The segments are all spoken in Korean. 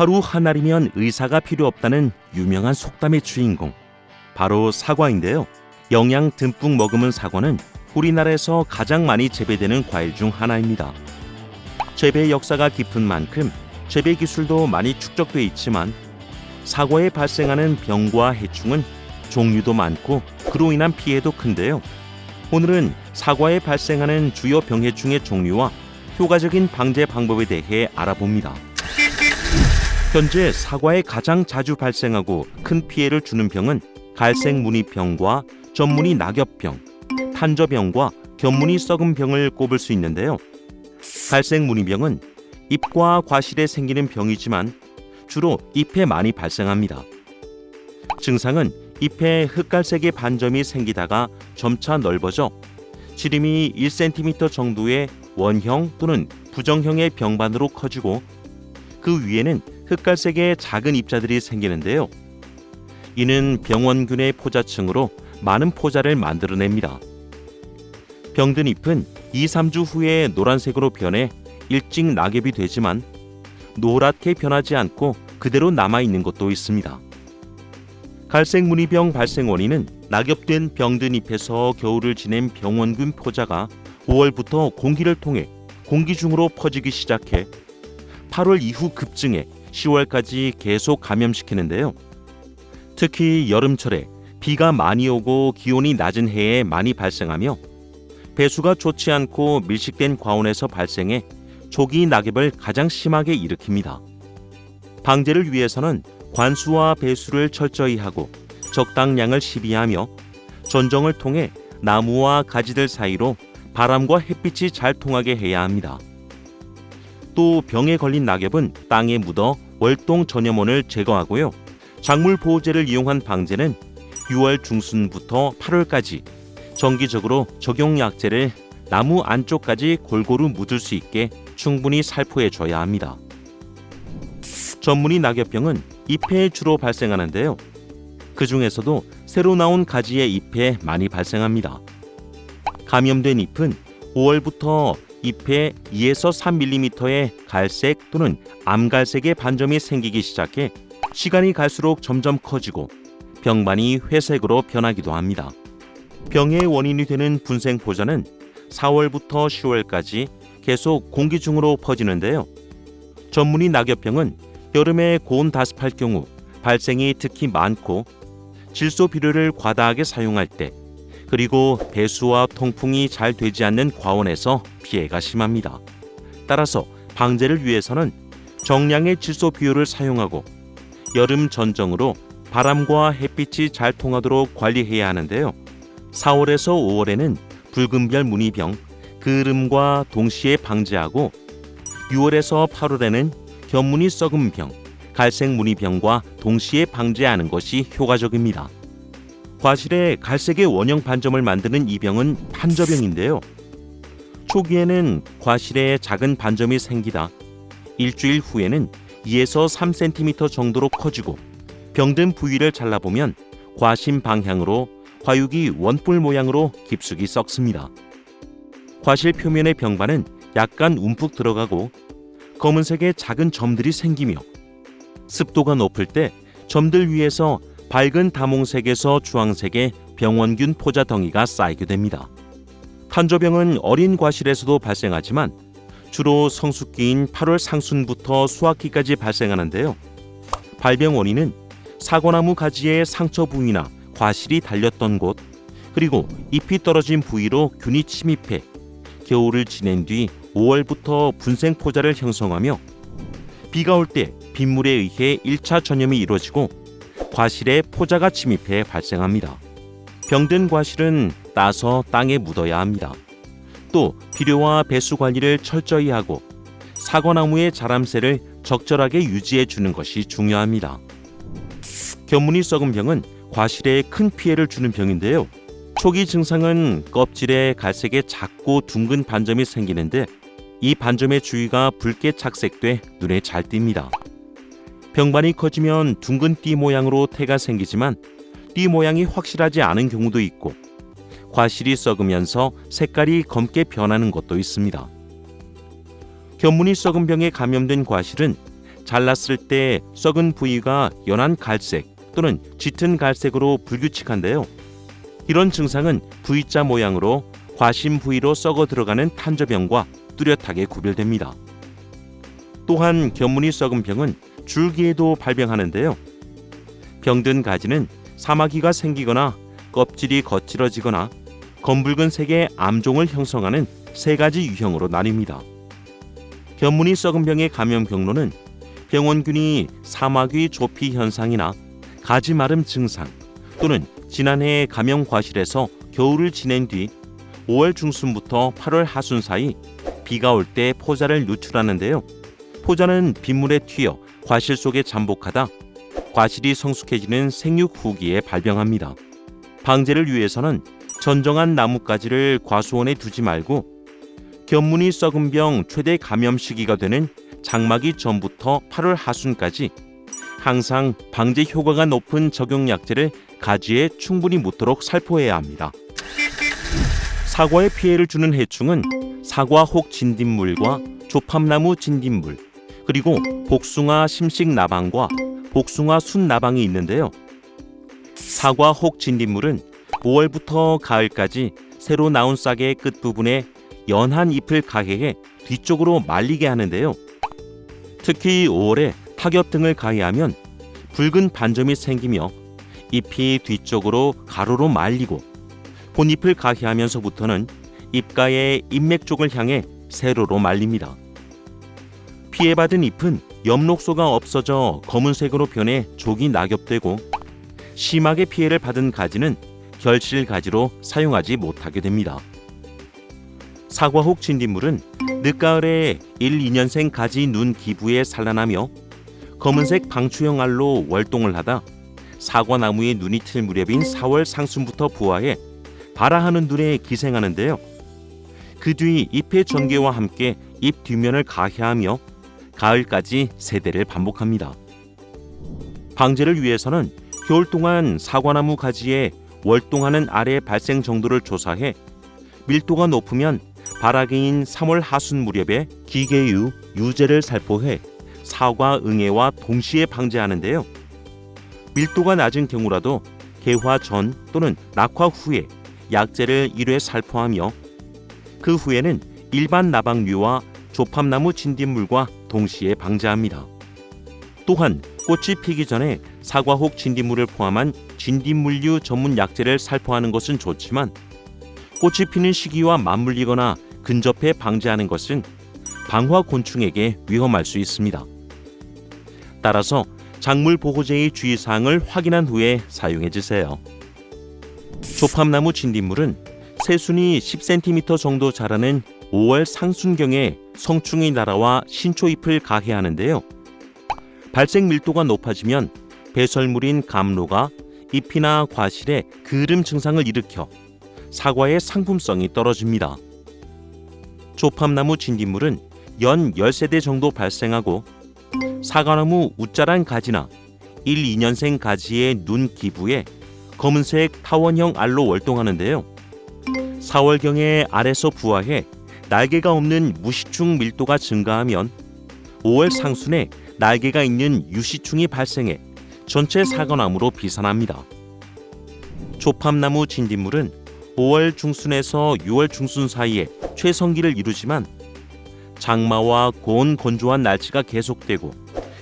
하루 한 알이면 의사가 필요 없다는 유명한 속담의 주인공, 바로 사과인데요. 영양 듬뿍 머금은 사과는 우리나라에서 가장 많이 재배되는 과일 중 하나입니다. 재배 역사가 깊은 만큼 재배 기술도 많이 축적돼 있지만 사과에 발생하는 병과 해충은 종류도 많고 그로 인한 피해도 큰데요. 오늘은 사과에 발생하는 주요 병해충의 종류와 효과적인 방제 방법에 대해 알아봅니다. 현재 사과에 가장 자주 발생하고 큰 피해를 주는 병은 갈색무늬병과 전무늬 낙엽병, 탄저병과 견무늬 썩은병을 꼽을 수 있는데요. 갈색무늬병은 잎과 과실에 생기는 병이지만 주로 잎에 많이 발생합니다. 증상은 잎에 흑갈색의 반점이 생기다가 점차 넓어져 지름이 1cm 정도의 원형 또는 부정형의 병반으로 커지고 그 위에는 흑갈색의 작은 입자들이 생기는데요. 이는 병원균의 포자층으로 많은 포자를 만들어냅니다. 병든 잎은 2-3주 후에 노란색으로 변해 일찍 낙엽이 되지만 노랗게 변하지 않고 그대로 남아있는 것도 있습니다. 갈색무늬병 발생 원인은 낙엽된 병든 잎에서 겨울을 지낸 병원균 포자가 5월부터 공기를 통해 공기 중으로 퍼지기 시작해 8월 이후 급증해 10월까지 계속 감염시키는데요. 특히 여름철에 비가 많이 오고 기온이 낮은 해에 많이 발생하며 배수가 좋지 않고 밀식된 과온에서 발생해 조기 낙엽을 가장 심하게 일으킵니다. 방제를 위해서는 관수와 배수를 철저히 하고 적당량을 시비하며 전정을 통해 나무와 가지들 사이로 바람과 햇빛이 잘 통하게 해야 합니다. 또 병에 걸린 낙엽은 땅에 묻어 월동 전염원을 제거하고요. 작물 보호제를 이용한 방제는 6월 중순부터 8월까지 정기적으로 적용약제를 나무 안쪽까지 골고루 묻을 수 있게 충분히 살포해 줘야 합니다. 전무늬 낙엽병은 잎에 주로 발생하는데요. 그 중에서도 새로 나온 가지의 잎에 많이 발생합니다. 감염된 잎은 5월부터 잎에 2에서 3mm의 갈색 또는 암갈색의 반점이 생기기 시작해 시간이 갈수록 점점 커지고 병반이 회색으로 변하기도 합니다. 병의 원인이 되는 분생포자는 4월부터 10월까지 계속 공기 중으로 퍼지는데요. 전무늬 낙엽병은 여름에 고온 다습할 경우 발생이 특히 많고 질소 비료를 과다하게 사용할 때 그리고 배수와 통풍이 잘 되지 않는 과온에서 피해가 심합니다. 따라서 방제를 위해서는 정량의 질소 비료를 사용하고 여름 전정으로 바람과 햇빛이 잘 통하도록 관리해야 하는데요. 4월에서 5월에는 붉은별 무늬병, 그름과 동시에 방제하고 6월에서 8월에는 견무늬 썩은병, 갈색 무늬병과 동시에 방제하는 것이 효과적입니다. 과실에 갈색의 원형 반점을 만드는 이 병은 탄저병인데요. 초기에는 과실에 작은 반점이 생기다 일주일 후에는 2에서 3cm 정도로 커지고 병든 부위를 잘라보면 과심 방향으로 과육이 원뿔 모양으로 깊숙이 썩습니다. 과실 표면의 병반은 약간 움푹 들어가고 검은색의 작은 점들이 생기며 습도가 높을 때 점들 위에서 밝은 다몽색에서 주황색의 병원균 포자 덩이가 쌓이게 됩니다. 탄저병은 어린 과실에서도 발생하지만 주로 성숙기인 8월 상순부터 수확기까지 발생하는데요. 발병 원인은 사과나무 가지의 상처 부위나 과실이 달렸던 곳 그리고 잎이 떨어진 부위로 균이 침입해 겨울을 지낸 뒤 5월부터 분생포자를 형성하며 비가 올 때 빗물에 의해 1차 전염이 이루어지고 과실에 포자가 침입해 발생합니다. 병든 과실은 따서 땅에 묻어야 합니다. 또 비료와 배수 관리를 철저히 하고 사과나무의 자람새를 적절하게 유지해 주는 것이 중요합니다. 견무늬 썩은 병은 과실에 큰 피해를 주는 병인데요. 초기 증상은 껍질에 갈색의 작고 둥근 반점이 생기는데 이 반점의 주위가 붉게 착색돼 눈에 잘 띕니다. 병반이 커지면 둥근 띠 모양으로 태가 생기지만 띠 모양이 확실하지 않은 경우도 있고 과실이 썩으면서 색깔이 검게 변하는 것도 있습니다. 견무늬 썩은 병에 감염된 과실은 잘랐을 때 썩은 부위가 연한 갈색 또는 짙은 갈색으로 불규칙한데요. 이런 증상은 V자 모양으로 과신 부위로 썩어 들어가는 탄저병과 뚜렷하게 구별됩니다. 또한 견문이 썩은 병은 줄기에도 발병하는데요. 병든 가지는 사마귀가 생기거나 껍질이 거칠어지거나 검붉은 색의 암종을 형성하는 세 가지 유형으로 나뉩니다. 견문이 썩은 병의 감염 경로는 병원균이 사마귀 조피 현상이나 가지 마름 증상 또는 지난해 감염 과실에서 겨울을 지낸 뒤 5월 중순부터 8월 하순 사이 비가 올 때 포자를 누출하는데요. 포자는 빗물에 튀어 과실 속에 잠복하다 과실이 성숙해지는 생육 후기에 발병합니다. 방제를 위해서는 전정한 나뭇가지를 과수원에 두지 말고 견문이 썩은 병 최대 감염 시기가 되는 장마기 전부터 8월 하순까지 항상 방제 효과가 높은 적용약제를 가지에 충분히 묻도록 살포해야 합니다. 사과에 피해를 주는 해충은 사과 혹 진딧물과 조팝나무 진딧물, 그리고 복숭아 심식 나방과 복숭아 순 나방이 있는데요. 사과 혹 진딧물은 5월부터 가을까지 새로 나온 싹의 끝부분에 연한 잎을 가해해 뒤쪽으로 말리게 하는데요. 특히 5월에 타겹 등을 가해하면 붉은 반점이 생기며 잎이 뒤쪽으로 가로로 말리고 본잎을 가해하면서부터는 잎가의 잎맥 쪽을 향해 세로로 말립니다. 피해받은 잎은 엽록소가 없어져 검은색으로 변해 족이 낙엽되고 심하게 피해를 받은 가지는 결실 가지로 사용하지 못하게 됩니다. 사과 혹 진딧물은 늦가을에 1, 2년생 가지 눈 기부에 산란하며 검은색 방추형 알로 월동을 하다 사과나무의 눈이 틀 무렵인 4월 상순부터 부화해 발아하는 눈에 기생하는데요. 그 뒤 잎의 전개와 함께 잎 뒷면을 가해하며 가을까지 세대를 반복합니다. 방제를 위해서는 겨울 동안 사과나무 가지에 월동하는 알의 발생 정도를 조사해 밀도가 높으면 발아기인 3월 하순 무렵에 기계유, 유제를 살포해 사과 응애와 동시에 방제하는데요. 밀도가 낮은 경우라도 개화 전 또는 낙화 후에 약제를 1회 살포하며 그 후에는 일반 나방류와 조팝나무 진딧물과 동시에 방제합니다. 또한 꽃이 피기 전에 사과 혹 진딧물을 포함한 진딧물류 전문 약제를 살포하는 것은 좋지만 꽃이 피는 시기와 맞물리거나 근접해 방제하는 것은 방화 곤충에게 위험할 수 있습니다. 따라서 작물 보호제의 주의사항을 확인한 후에 사용해 주세요. 조팝나무 진딧물은 새순이 10cm 정도 자라는 5월 상순경에 성충이 날아와 신초잎을 가해하는데요. 발생 밀도가 높아지면 배설물인 감로가 잎이나 과실에 그름 증상을 일으켜 사과의 상품성이 떨어집니다. 조팝나무 진딧물은 연 10세대 정도 발생하고 사과나무 웃자란 가지나 1, 2년생 가지의 눈 기부에 검은색 타원형 알로 월동하는데요. 4월경에 알에서 부화해 날개가 없는 무시충 밀도가 증가하면 5월 상순에 날개가 있는 유시충이 발생해 전체 사과나무로 비산합니다. 조팝나무 진딧물은 5월 중순에서 6월 중순 사이에 최성기를 이루지만 장마와 고온 건조한 날씨가 계속되고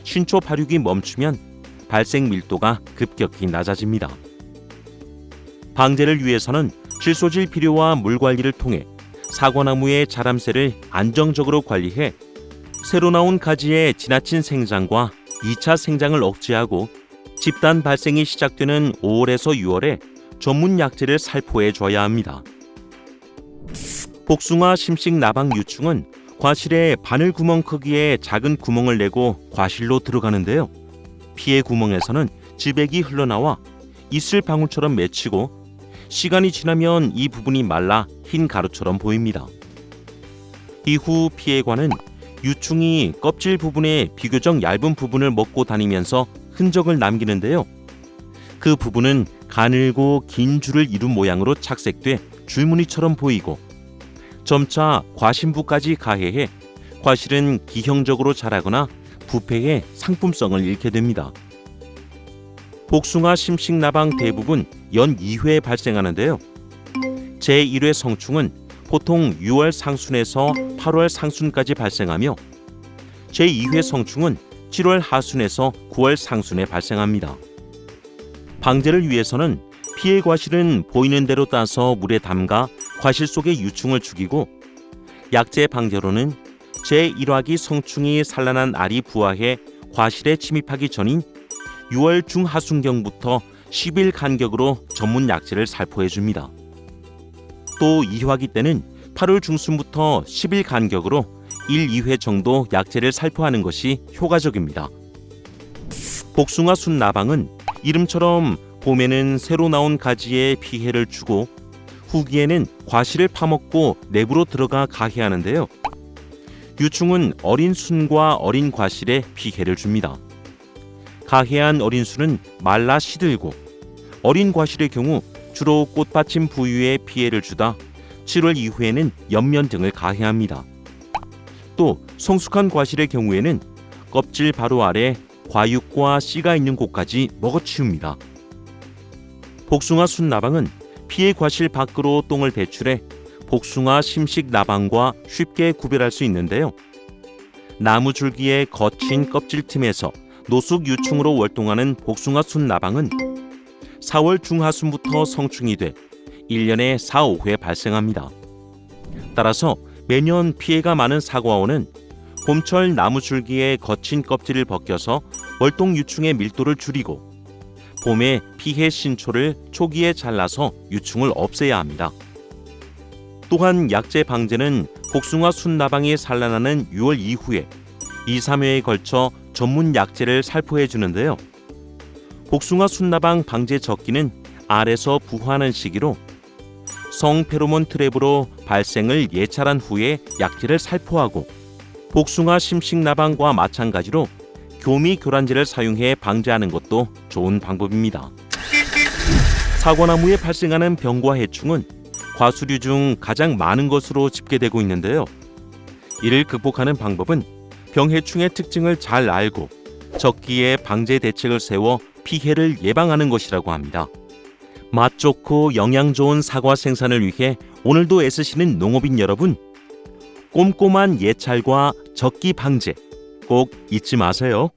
신초 발육이 멈추면 발생 밀도가 급격히 낮아집니다. 방제를 위해서는 질소질 비료와 물 관리를 통해 사과나무의 자람세를 안정적으로 관리해 새로 나온 가지의 지나친 생장과 2차 생장을 억제하고 집단 발생이 시작되는 5월에서 6월에 전문 약제를 살포해 줘야 합니다. 복숭아 심식 나방 유충은 과실에 바늘 구멍 크기의 작은 구멍을 내고 과실로 들어가는데요. 피해 구멍에서는 즙액이 흘러나와 이슬 방울처럼 맺히고 시간이 지나면 이 부분이 말라 흰 가루처럼 보입니다. 이후 피해관은 유충이 껍질 부분의 비교적 얇은 부분을 먹고 다니면서 흔적을 남기는데요. 그 부분은 가늘고 긴 줄을 이룬 모양으로 착색돼 줄무늬처럼 보이고 점차 과신부까지 가해해 과실은 기형적으로 자라거나 부패해 상품성을 잃게 됩니다. 복숭아 심식나방 대부분 연 2회 발생하는데요. 제1회 성충은 보통 6월 상순에서 8월 상순까지 발생하며 제2회 성충은 7월 하순에서 9월 상순에 발생합니다. 방제를 위해서는 피해 과실은 보이는 대로 따서 물에 담가 과실 속의 유충을 죽이고, 약제 방제로는 제1화기 성충이 산란한 알이 부화해 과실에 침입하기 전인 6월 중하순경부터 10일 간격으로 전문 약제를 살포해 줍니다. 또 2화기 때는 8월 중순부터 10일 간격으로 1, 2회 정도 약제를 살포하는 것이 효과적입니다. 복숭아 순 나방은 이름처럼 봄에는 새로 나온 가지에 피해를 주고 후기에는 과실을 파먹고 내부로 들어가 가해하는데요. 유충은 어린 순과 어린 과실에 피해를 줍니다. 가해한 어린 순은 말라 시들고, 어린 과실의 경우 주로 꽃받침 부위에 피해를 주다 7월 이후에는 옆면 등을 가해합니다. 또 성숙한 과실의 경우에는 껍질 바로 아래 과육과 씨가 있는 곳까지 먹어치웁니다. 복숭아 순 나방은 피해 과실 밖으로 똥을 배출해 복숭아 심식 나방과 쉽게 구별할 수 있는데요. 나무 줄기의 거친 껍질 틈에서 노숙 유충으로 월동하는 복숭아 순 나방은 4월 중하순부터 성충이 돼 1년에 4, 5회 발생합니다. 따라서 매년 피해가 많은 사과원은 봄철 나무 줄기의 거친 껍질을 벗겨서 월동 유충의 밀도를 줄이고, 봄에 피해 신초를 초기에 잘라서 유충을 없애야 합니다. 또한 약제 방제는 복숭아 순 나방이 산란하는 6월 이후에 2, 3회에 걸쳐 전문 약제를 살포해 주는데요. 복숭아 순 나방 방제 적기는 알에서 부화하는 시기로 성페로몬 트랩으로 발생을 예찰한 후에 약제를 살포하고, 복숭아 심식 나방과 마찬가지로 교미 교란제를 사용해 방제하는 것도 좋은 방법입니다. 사과나무에 발생하는 병과 해충은 과수류 중 가장 많은 것으로 집계되고 있는데요. 이를 극복하는 방법은 병해충의 특징을 잘 알고 적기에 방제 대책을 세워 피해를 예방하는 것이라고 합니다. 맛 좋고 영양 좋은 사과 생산을 위해 오늘도 애쓰시는 농업인 여러분, 꼼꼼한 예찰과 적기 방제 꼭 잊지 마세요.